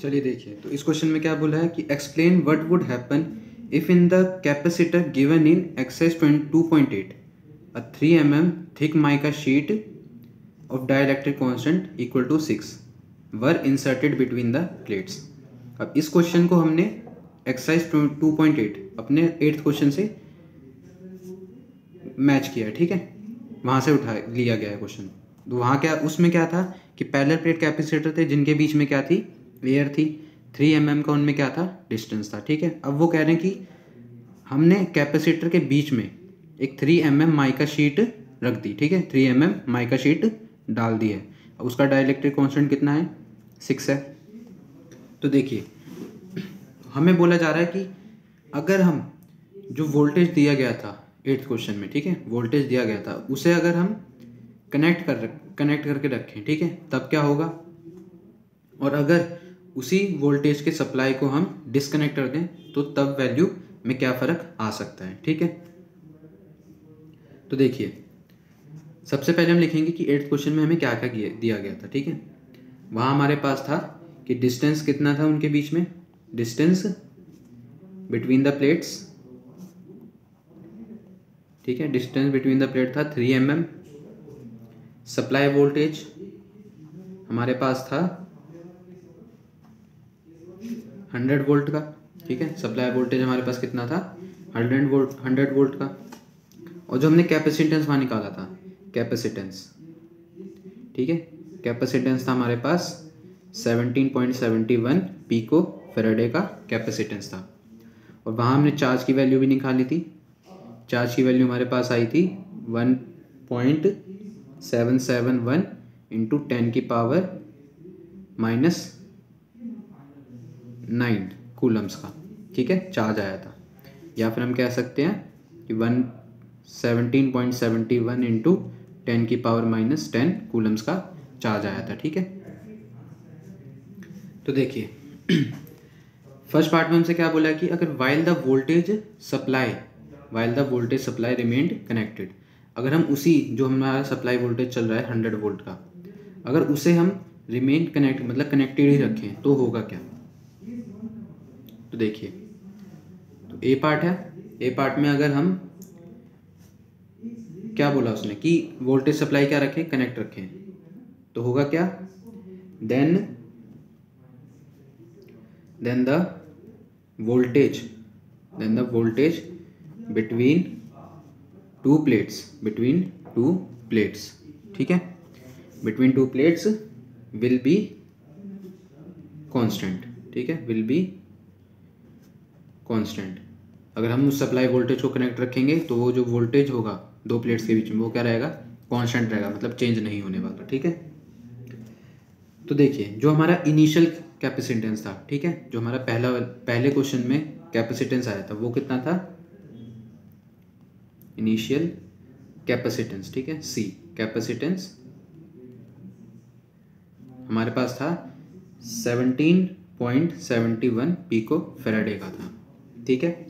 चलिए देखिए, तो इस क्वेश्चन में क्या बोला है कि explain what would happen if in the capacitor given in exercise 2.8 a 3 mm thick mica sheet of dielectric constant equal to 6 were inserted between the plates। अब इस क्वेश्चन को हमने एक्सरसाइज 2.8 अपने 8th क्वेश्चन से मैच किया है, ठीक है, वहाँ से उठा लिया गया है क्वेश्चन। तो वहाँ क्या, उसमें क्या था कि पैरेलल प्लेट कैपेसिटर थे जिनके बीच में क्या थी, एयर थी। 3 mm का उनमें क्या था, डिस्टेंस था, ठीक है। अब वो कह रहे हैं कि हमने कैपेसिटर के बीच में एक 3 mm माइका शीट रख दी, ठीक है, 3 mm माइका शीट डाल दी है। अब उसका डाइलेक्ट्रिक कांस्टेंट कितना है, 6 है। तो देखिए, हमें बोला जा रहा है कि अगर हम जो वोल्टेज दिया गया था 8th क्वेश्चन में, ठीक है, वोल्टेज दिया गया था, उसे अगर हम कनेक्ट करके रखें, ठीक है, तब क्या होगा। और अगर उसी वोल्टेज के सप्लाई को हम डिस्कनेक्ट कर दें तो तब वैल्यू में क्या फ़र्क आ सकता है, ठीक है। तो देखिए, सबसे पहले हम लिखेंगे कि 8th क्वेश्चन में हमें क्या क्या दिया गया था, ठीक है। वहाँ हमारे पास था कि डिस्टेंस कितना था उनके बीच में, डिस्टेंस बिटवीन द प्लेट्स, ठीक है, डिस्टेंस बिटवीन द प्लेट था 3 mm। सप्लाई वोल्टेज हमारे पास था 100 वोल्ट का, ठीक है, सप्लाई वोल्टेज हमारे पास कितना था, 100 वोल्ट का। और जो हमने कैपेसिटेंस वहाँ निकाला था, कैपेसिटेंस, ठीक है, कैपेसिटेंस था हमारे पास 17.71 पिको फेराडे का कैपेसिटेंस था। और वहाँ हमने चार्ज की वैल्यू भी निकाली थी। चार्ज की वैल्यू हमारे पास आई थी 1.771 इंटू 10 की पावर -9 कूलम्स का, ठीक है, चार्ज आया था। या फिर हम कह सकते हैं कि 17.71 इंटू 10 की पावर -10 कूलम्स का चार्ज आया था, ठीक है। तो देखिए, फर्स्ट पार्ट में हमसे क्या बोला कि अगर while the voltage supply remained connected, अगर हम उसी जो हमारा सप्लाई वोल्टेज चल रहा है 100 वोल्ट का, अगर उसे हम रिमेन कनेक्ट मतलब कनेक्टेड ही रखें तो होगा क्या। तो देखिए, तो ए पार्ट है, ए पार्ट में अगर हम क्या बोला उसने कि वोल्टेज सप्लाई क्या रखें, कनेक्ट रखें, तो होगा क्या, then the voltage between two plates, ठीक है, between two plates will be constant, ठीक है, विल बी कांस्टेंट। अगर हम उस सप्लाई वोल्टेज को कनेक्ट रखेंगे तो वो जो वोल्टेज होगा दो प्लेट्स के बीच में वो क्या रहेगा, कांस्टेंट रहेगा, मतलब चेंज नहीं होने वाला, ठीक है। तो देखिए, जो हमारा इनिशियल कैपेसिटेंस था, ठीक है, जो हमारा पहले क्वेश्चन में कैपेसिटेंस आया था वो कितना था, इनिशियल कैपेसिटेंस, ठीक है, सी कैपेसिटेंस हमारे पास था 17.71 पिको फेराडे का था, ठीक है।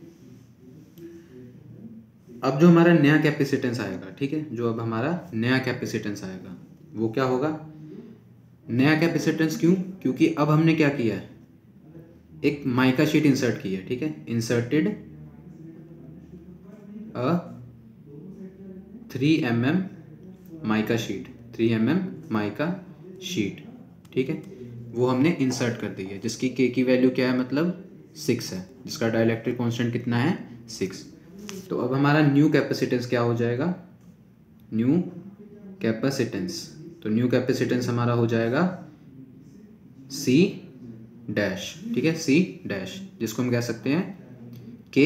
अब जो हमारा नया कैपेसिटेंस आएगा, ठीक है, जो अब हमारा नया कैपेसिटेंस आएगा वो क्या होगा, नया कैपेसिटेंस क्यों, क्योंकि अब हमने क्या किया है, एक माइका शीट इंसर्ट की है, ठीक है, इंसर्टेड अ 3 mm mica sheet, 3 mm mica sheet, ठीक है, वो हमने इंसर्ट कर दी है, जिसकी के की वैल्यू क्या है, मतलब 6 है, जिसका डाइलेक्ट्रिक कांस्टेंट कितना है, 6। तो अब हमारा न्यू कैपेसिटेंस क्या हो जाएगा, न्यू कैपेसिटेंस, तो न्यू कैपेसिटेंस हमारा हो जाएगा C डैश, ठीक है, C डैश, जिसको हम कह सकते हैं K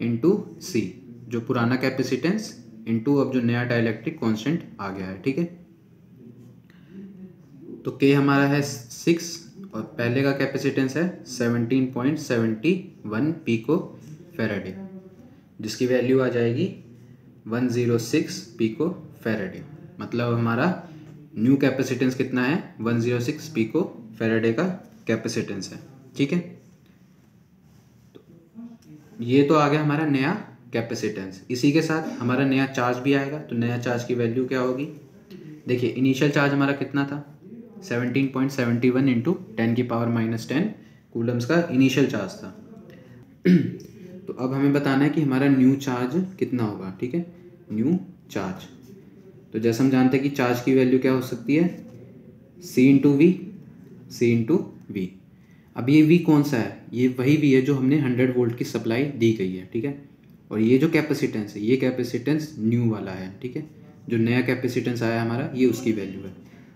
इंटू C, जो पुराना कैपेसिटेंस इंटू अब जो नया डाइलेक्ट्रिक कांस्टेंट आ गया है, ठीक है। तो K हमारा है 6 और पहले का कैपेसिटेंस है 17.71 पिको फेराडे, जिसकी वैल्यू आ जाएगी 106 पिको फेराडे। मतलब हमारा न्यू कैपेसिटेंस कितना है, 106 पिको फेराडे का कैपेसिटेंस है, ठीक है। तो ये तो आ गया हमारा नया कैपेसिटेंस। इसी के साथ हमारा नया चार्ज भी आएगा, तो नया चार्ज की वैल्यू क्या होगी, देखिए इनिशियल चार्ज हमारा कितना था, 17.71 इंटू 10⁻⁻10 कूलम्स का इनिशियल चार्ज था। तो अब हमें बताना है कि हमारा न्यू चार्ज कितना होगा, ठीक है, न्यू चार्ज। तो जैसे हम जानते हैं कि चार्ज की वैल्यू क्या हो सकती है, C इंटू वी। अब ये V कौन सा है, ये वही V है जो हमने 100 वोल्ट की सप्लाई दी गई है, ठीक है। और ये जो कैपेसिटेंस है, ये कैपेसिटेंस न्यू वाला है, ठीक है। जो नया कैपेसिटेंस आया हमारा, ये उसकी वैल्यू है।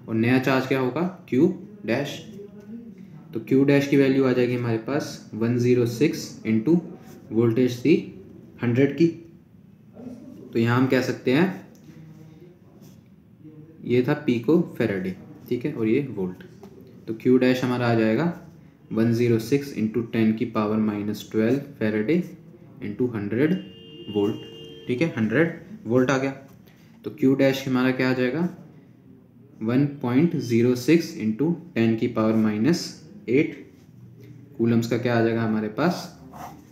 और नया चार्ज क्या होगा, Q डैश। तो Q डैश की वैल्यू आ जाएगी हमारे पास 106 इंटू वोल्टेज थी 100 की। तो यहाँ हम कह सकते हैं ये था पिको फेराडे, ठीक है, और ये वोल्ट। तो Q डैश हमारा आ जाएगा 106 इंटू 10⁻⁻12 फेराडे इंटू 100 वोल्ट, ठीक है, 100 वोल्ट आ गया। तो Q डैश हमारा क्या आ जाएगा 1.06 इंटू 10⁻⁻8 कूलम्स का क्या आ जाएगा हमारे पास,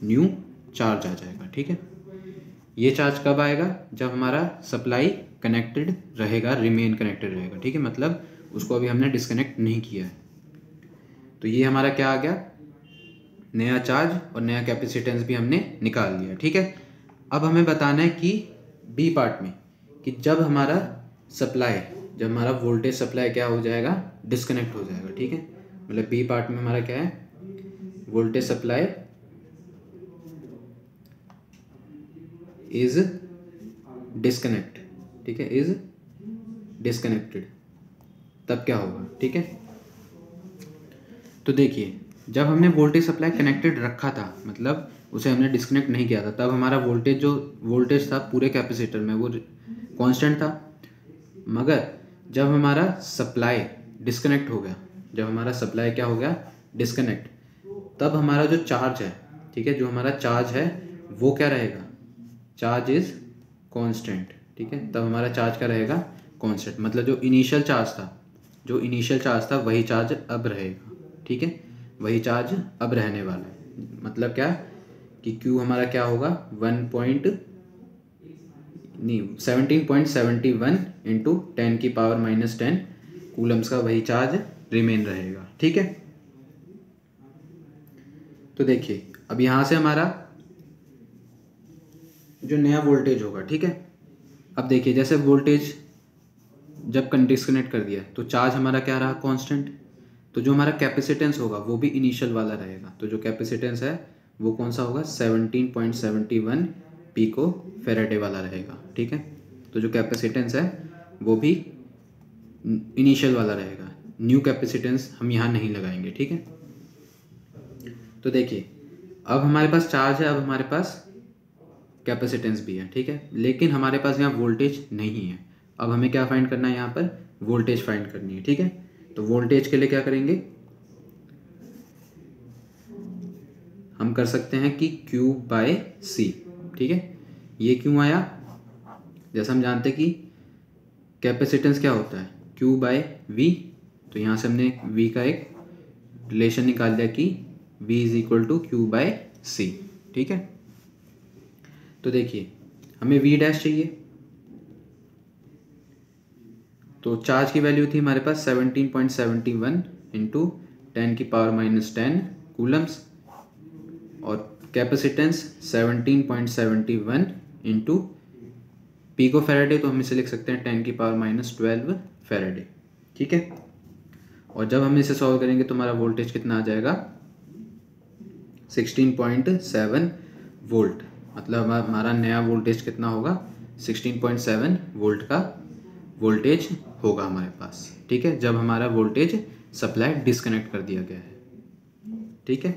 न्यू चार्ज आ जाएगा, ठीक है। ये चार्ज कब आएगा, जब हमारा सप्लाई कनेक्टेड रहेगा, रिमेन कनेक्टेड रहेगा, ठीक है, मतलब उसको अभी हमने डिस्कनेक्ट नहीं किया है। तो ये हमारा क्या आ गया, नया चार्ज और नया कैपेसिटेंस भी हमने निकाल लिया, ठीक है। अब हमें बताना है कि बी पार्ट में कि जब हमारा वोल्टेज सप्लाई क्या हो जाएगा, डिस्कनेक्ट हो जाएगा, ठीक है। मतलब बी पार्ट में हमारा क्या है, वोल्टेज सप्लाई इज डिस्कनेक्ट, ठीक है, इज डिस्कनेक्टेड, तब क्या होगा, ठीक है। तो देखिए, जब हमने वोल्टेज सप्लाई कनेक्टेड रखा था, मतलब उसे हमने डिस्कनेक्ट नहीं किया था, तब हमारा वोल्टेज था पूरे कैपेसिटर में वो कांस्टेंट था। मगर जब हमारा सप्लाई डिस्कनेक्ट हो गया, जब हमारा सप्लाई क्या हो गया, डिस्कनेक्ट, तब हमारा जो चार्ज है, ठीक है, जो हमारा चार्ज है वो क्या रहेगा, चार्ज इज कांस्टेंट, ठीक है। तब हमारा चार्ज क्या रहेगा, कांस्टेंट। मतलब जो इनिशियल चार्ज था वही चार्ज अब रहेगा, ठीक है, वही चार्ज अब रहने वाला है। मतलब क्या कि Q हमारा क्या होगा 17.71 इंटू 10⁻⁻10 कूलम्स का वही चार्ज रिमेन रहेगा, ठीक है। तो देखिए, अब यहाँ से हमारा जो नया वोल्टेज होगा, ठीक है। अब देखिए, जैसे वोल्टेज जब डिस्कनेक्ट कर दिया तो चार्ज हमारा क्या रहा, कांस्टेंट। तो जो हमारा कैपेसिटेंस होगा वो भी इनिशियल वाला रहेगा। तो जो कैपेसिटेंस है वो कौन सा होगा, 17.71 पिको फेराडे वाला रहेगा, ठीक है। तो जो कैपेसिटेंस है वो भी इनिशियल वाला रहेगा, न्यू कैपेसिटेंस हम यहाँ नहीं लगाएंगे, ठीक है। तो देखिए, अब हमारे पास चार्ज है, अब हमारे पास कैपेसिटेंस भी है, ठीक है, लेकिन हमारे पास यहाँ वोल्टेज नहीं है। अब हमें क्या फाइंड करना है, यहाँ पर वोल्टेज फाइंड करनी है, ठीक है। तो वोल्टेज के लिए क्या करेंगे, हम कर सकते हैं कि Q/C, ठीक है। ये क्यों आया, जैसा हम जानते हैं कि कैपेसिटेंस क्या होता है, Q/V। तो यहाँ से हमने V का एक रिलेशन निकाल दिया कि V = Q/C, ठीक है। तो देखिए, हमें V डैश चाहिए। तो चार्ज की वैल्यू थी हमारे पास 17.71 इंटू 10⁻⁻10 कूलम्स, और कैपेसिटेंस 17.71 इंटू पिको फेराडे, तो हम इसे लिख सकते हैं 10⁻⁻12 फेराडे, ठीक है। और जब हम इसे सॉल्व करेंगे तो हमारा वोल्टेज कितना आ जाएगा, 16.7 वोल्ट। मतलब हमारा नया वोल्टेज कितना होगा, 16.7 वोल्ट का वोल्टेज होगा हमारे पास, ठीक है, जब हमारा वोल्टेज सप्लाई डिस्कनेक्ट कर दिया गया है, ठीक है।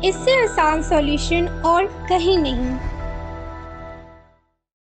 इससे आसान सॉल्यूशन और कहीं नहीं।